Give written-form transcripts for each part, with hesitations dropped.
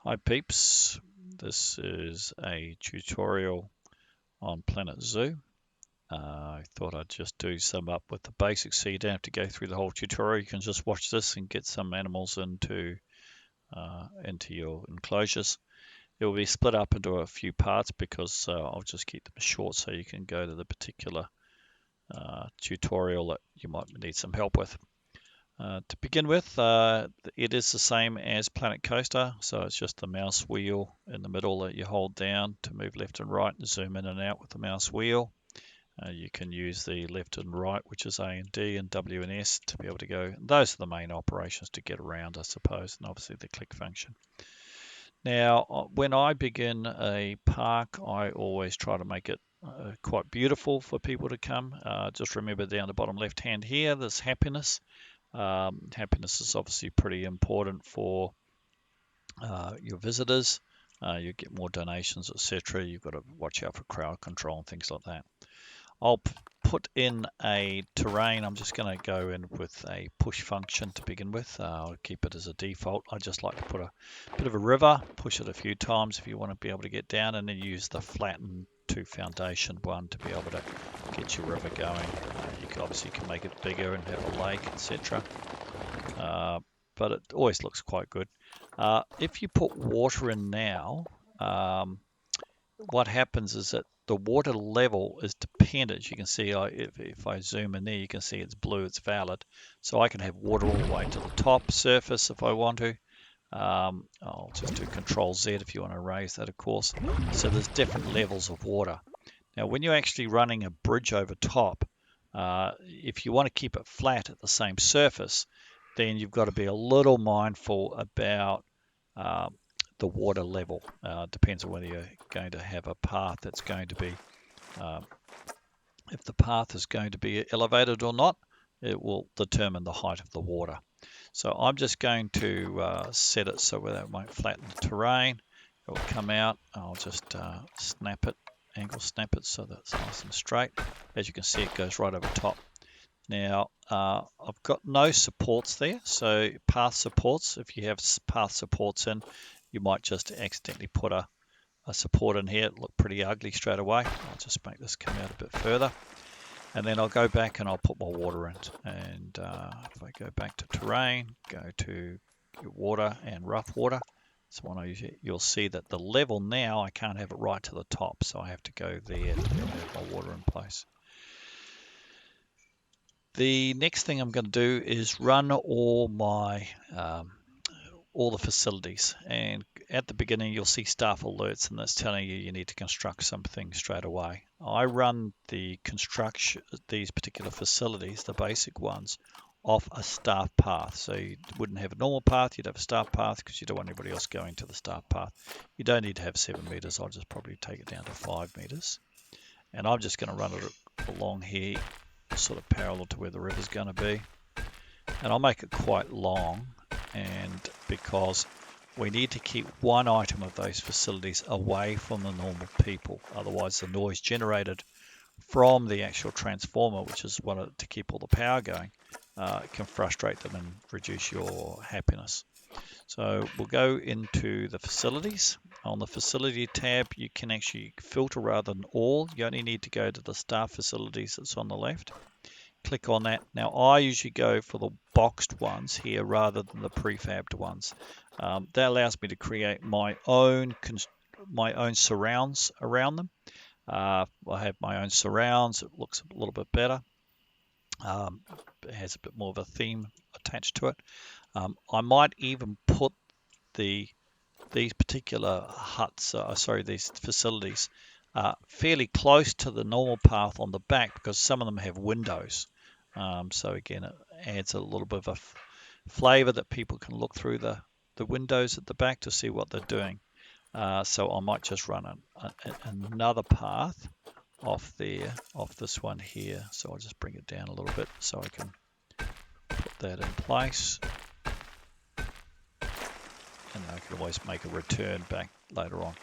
Hi peeps, this is a tutorial on Planet Zoo. I thought I'd just do some up with the basics so you don't have to go through the whole tutorial. You can just watch this and get some animals into your enclosures. It will be split up into a few parts because I'll just keep them short so you can go to the particular tutorial that you might need some help with. To begin with, it is the same as Planet Coaster, so it's just the mouse wheel in the middle that you hold down to move left and right and zoom in and out with the mouse wheel. You can use the left and right, which is A and D and W and S to be able to go. Those are the main operations to get around, I suppose, and obviously the click function. Now, when I begin a park, I always try to make it quite beautiful for people to come. Just remember down the bottom left hand here, there's happiness. Happiness is obviously pretty important for your visitors. You get more donations, etc. You've got to watch out for crowd control and things like that. I'll put in a terrain. I'm just going to go in with a push function to begin with. I'll keep it as a default. I just like to put a bit of a river, push it a few times if you want to be able to get down, and then use the flatten to foundation one to be able to get your river going. You can obviously make it bigger and have a lake, etc. But it always looks quite good. If you put water in now, what happens is that the water level is dependent. You can see if I zoom in there, you can see it's blue, it's valid. So I can have water all the way to the top surface if I want to. I'll just do Control Z if you want to raise that, of course. So there's different levels of water. Now, when you're actually running a bridge over top, if you want to keep it flat at the same surface, then you've got to be a little mindful about the water level. Depends on whether you're going to have a path that's going to be, if the path is going to be elevated or not, it will determine the height of the water. So I'm just going to set it so that it won't flatten the terrain. It will come out. I'll just snap it, angle snap it so that it's nice and straight. As you can see, it goes right over top. Now, I've got no supports there, so path supports, if you have path supports in, you might just accidentally put a support in here. It'll look pretty ugly straight away. I'll just make this come out a bit further. And then I'll go back and I'll put my water in. And if I go back to terrain, go to water and rough water, so when I use it, you'll see that the level now, I can't have it right to the top, so I have to go there to have my water in place. The next thing I'm going to do is run all the facilities, and at the beginning you'll see staff alerts, and that's telling you need to construct something straight away. I run the construction, these particular facilities, the basic ones, off a staff path. So you wouldn't have a normal path, you'd have a staff path because you don't want anybody else going to the staff path. You don't need to have 7 meters. I'll just probably take it down to 5 meters, and I'm just going to run it along here sort of parallel to where the river's going to be, and I'll make it quite long, and because we need to keep one item of those facilities away from the normal people, otherwise the noise generated from the actual transformer, which is to keep all the power going, can frustrate them and reduce your happiness. So we'll go into the facilities. On the facility tab, you can actually filter rather than all. You only need to go to the staff facilities that's on the left. Click on that. Now I usually go for the boxed ones here rather than the prefabbed ones. That allows me to create my own surrounds around them. I have my own surrounds. It looks a little bit better. It has a bit more of a theme attached to it. I might even put these particular huts, these facilities, fairly close to the normal path on the back because some of them have windows. So again, it adds a little bit of a flavor that people can look through the windows at the back to see what they're doing. So I might just run another path off this one here. So I'll just bring it down a little bit so I can put that in place. And I can always make a return back later on.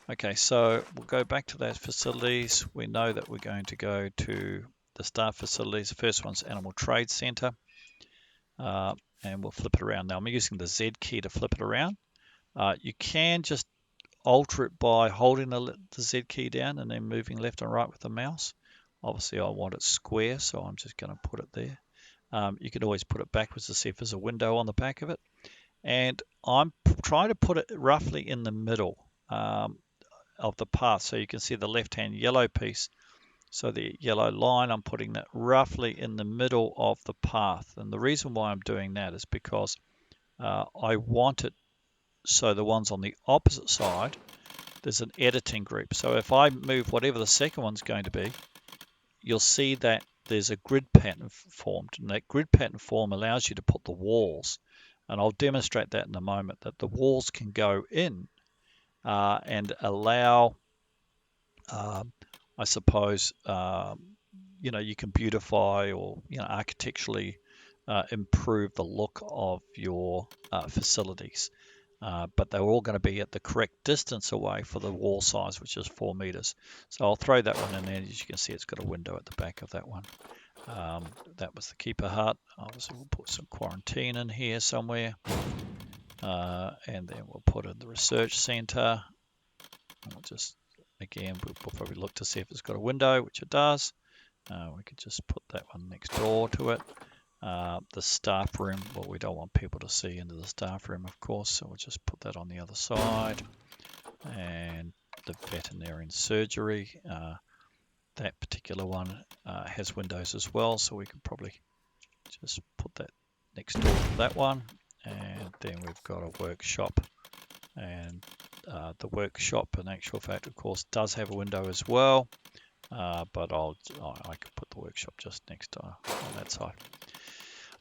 Okay, so we'll go back to those facilities. We know that we're going to go to the staff facilities. The first one's Animal Trade Center. And we'll flip it around. Now I'm using the Z key to flip it around. You can just alter it by holding the Z key down and then moving left and right with the mouse. Obviously, I want it square, so I'm just going to put it there. You can always put it backwards to see if there's a window on the back of it. And I'm trying to put it roughly in the middle of the path. So you can see the left-hand yellow piece. So the yellow line, I'm putting that roughly in the middle of the path. And the reason why I'm doing that is because I want it so the ones on the opposite side, there's an editing group. So if I move whatever the second one's going to be, you'll see that there's a grid pattern formed. And that grid pattern form allows you to put the walls. And I'll demonstrate that in a moment, that the walls can go in and allow, I suppose, you can beautify or, architecturally improve the look of your facilities. But they're all going to be at the correct distance away for the wall size, which is 4 meters. So I'll throw that one in there. As you can see, it's got a window at the back of that one. That was the keeper hut. Obviously, we'll put some quarantine in here somewhere. And then we'll put in the research center. We'll just, again, we'll probably look to see if it's got a window, which it does. We could just put that one next door to it. The staff room, well, we don't want people to see into the staff room, of course, so we'll just put that on the other side. And the veterinarian surgery, that particular one has windows as well, so we can probably just put that next door to that one. And then we've got a workshop, and the workshop, in actual fact, of course, does have a window as well, but I could put the workshop just next to on that side.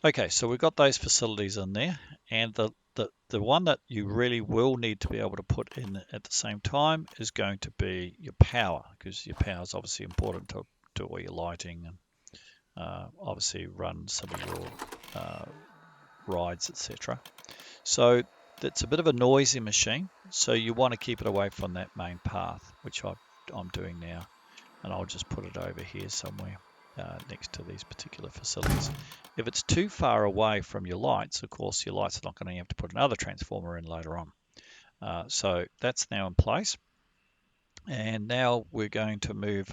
Okay, so we've got those facilities in there, and the one that you really will need to be able to put in at the same time is going to be your power, because your power is obviously important to do all your lighting and obviously run some of your rides, etc. So it's a bit of a noisy machine, so you want to keep it away from that main path, which I'm doing now, and I'll just put it over here somewhere next to these particular facilities. If it's too far away from your lights, of course, your lights are not going to have to put another transformer in later on. So that's now in place. And now we're going to move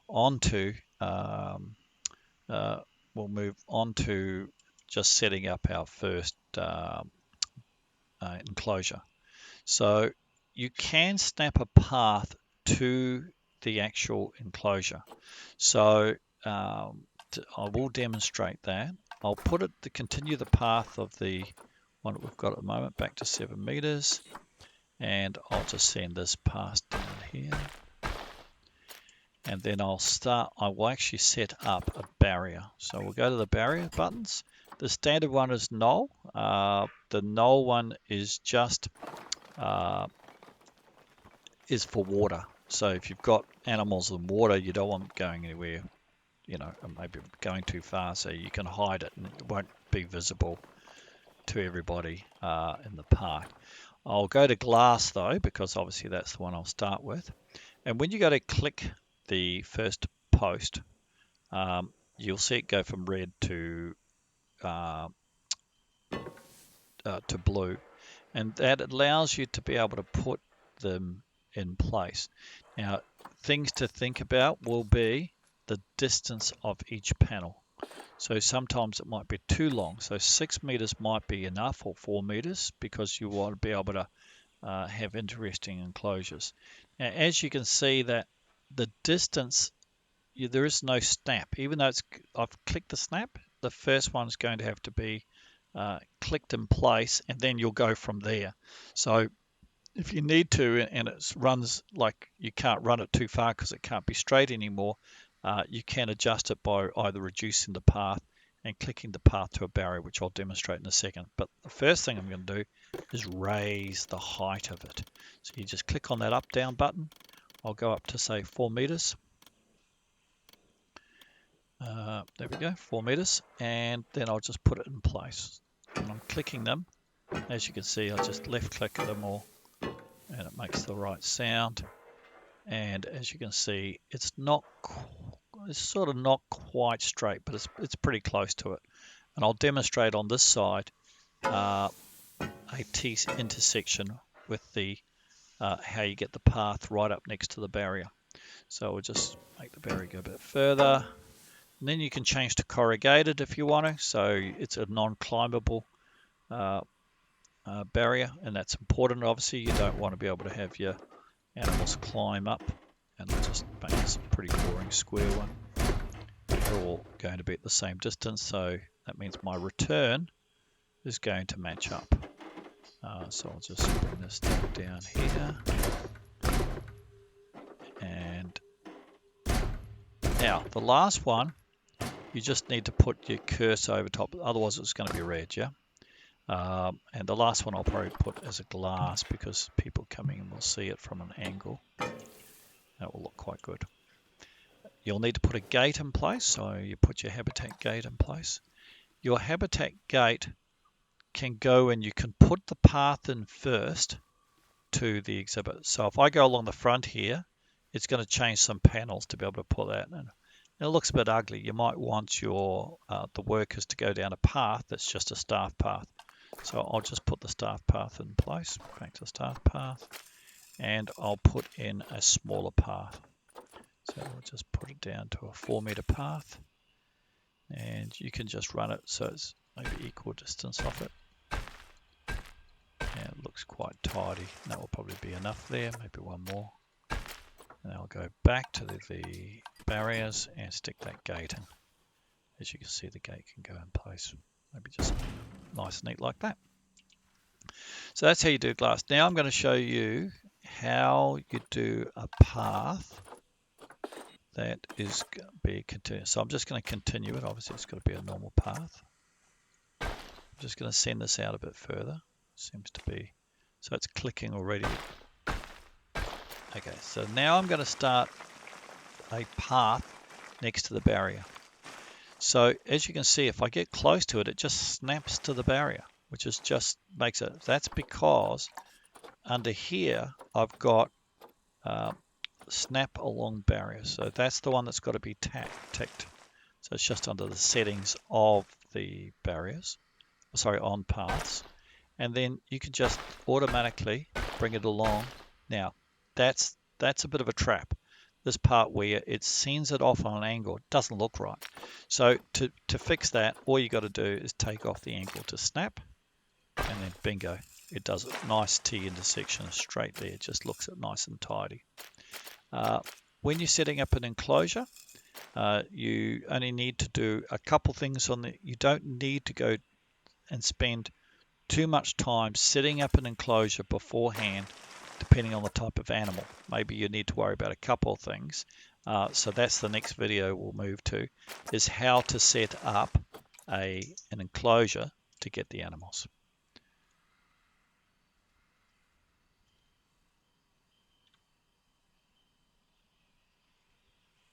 on to, we'll move on to just setting up our first enclosure. So you can snap a path to the actual enclosure. So I will demonstrate that. I'll put it to continue the path of the one that we've got at the moment back to 7 meters, and I'll just send this past down here, and then I will actually set up a barrier. So we'll go to the barrier buttons. The standard one is null. The null one is just is for water. So if you've got animals in water, you don't want them going anywhere, maybe going too far, so you can hide it and it won't be visible to everybody in the park. I'll go to glass though, because obviously that's the one I'll start with. And when you go to click the first post, you'll see it go from red to blue, and that allows you to be able to put them in place. Now, things to think about will be the distance of each panel. So sometimes it might be too long. So 6 meters might be enough, or 4 meters, because you want to be able to have interesting enclosures. Now, as you can see that the distance, there is no snap. Even though I've clicked the snap, the first one's going to have to be clicked in place, and then you'll go from there. So if you need to, and it runs like you can't run it too far because it can't be straight anymore, you can adjust it by either reducing the path and clicking the path to a barrier, which I'll demonstrate in a second. But the first thing I'm going to do is raise the height of it. So you just click on that up down button. I'll go up to say 4 meters. There we go, 4 meters, and then I'll just put it in place. And I'm clicking them. As you can see, I just left click them all, and it makes the right sound. And as you can see, it's sort of not quite straight, but it's pretty close to it. And I'll demonstrate on this side a T intersection with the how you get the path right up next to the barrier. So we'll just make the barrier go a bit further. And then you can change to corrugated if you want to. So it's a non-climbable barrier, and that's important. Obviously, you don't want to be able to have your animals climb up. And I'll just make this a pretty boring square one. They're all going to be at the same distance, so that means my return is going to match up. So I'll just bring this down here. And now the last one, you just need to put your cursor over top, otherwise it's going to be red, yeah? And the last one I'll probably put as a glass because people coming in will see it from an angle. That will look quite good. You'll need to put a gate in place, so you put your habitat gate in place. Your habitat gate can go and you can put the path in first to the exhibit. So if I go along the front here, it's going to change some panels to be able to put that in. It looks a bit ugly. You might want your the workers to go down a path that's just a staff path. So I'll just put the staff path in place, back to staff path, and I'll put in a smaller path. So we'll just put it down to a 4-meter path, and you can just run it so it's maybe equal distance off it. Yeah, it looks quite tidy. That will probably be enough there, maybe one more. And I'll go back to the barriers and stick that gate in. As you can see, the gate can go in place. Maybe just nice and neat like that. So that's how you do glass. Now I'm going to show you how you do a path that is going to be continuous. So I'm just going to continue it. Obviously, it's got to be a normal path. I'm just going to send this out a bit further. Seems to be, so it's clicking already. Okay, so now I'm going to start a path next to the barrier. So as you can see, if I get close to it, it just snaps to the barrier, which is just makes it. That's because under here I've got snap along barrier. So that's the one that's got to be ticked. So it's just under the settings of the barriers, sorry, on paths. And then you can just automatically bring it along. Now, that's a bit of a trap. This part where it sends it off on an angle, it doesn't look right. So to fix that, all you got to do is take off the angle to snap, and then bingo, it does a nice T intersection straight there. It just looks nice and tidy. When you're setting up an enclosure, you only need to do a couple things on the. You don't need to go and spend too much time setting up an enclosure beforehand, depending on the type of animal. Maybe you need to worry about a couple of things. So that's the next video we'll move to, is how to set up an enclosure to get the animals.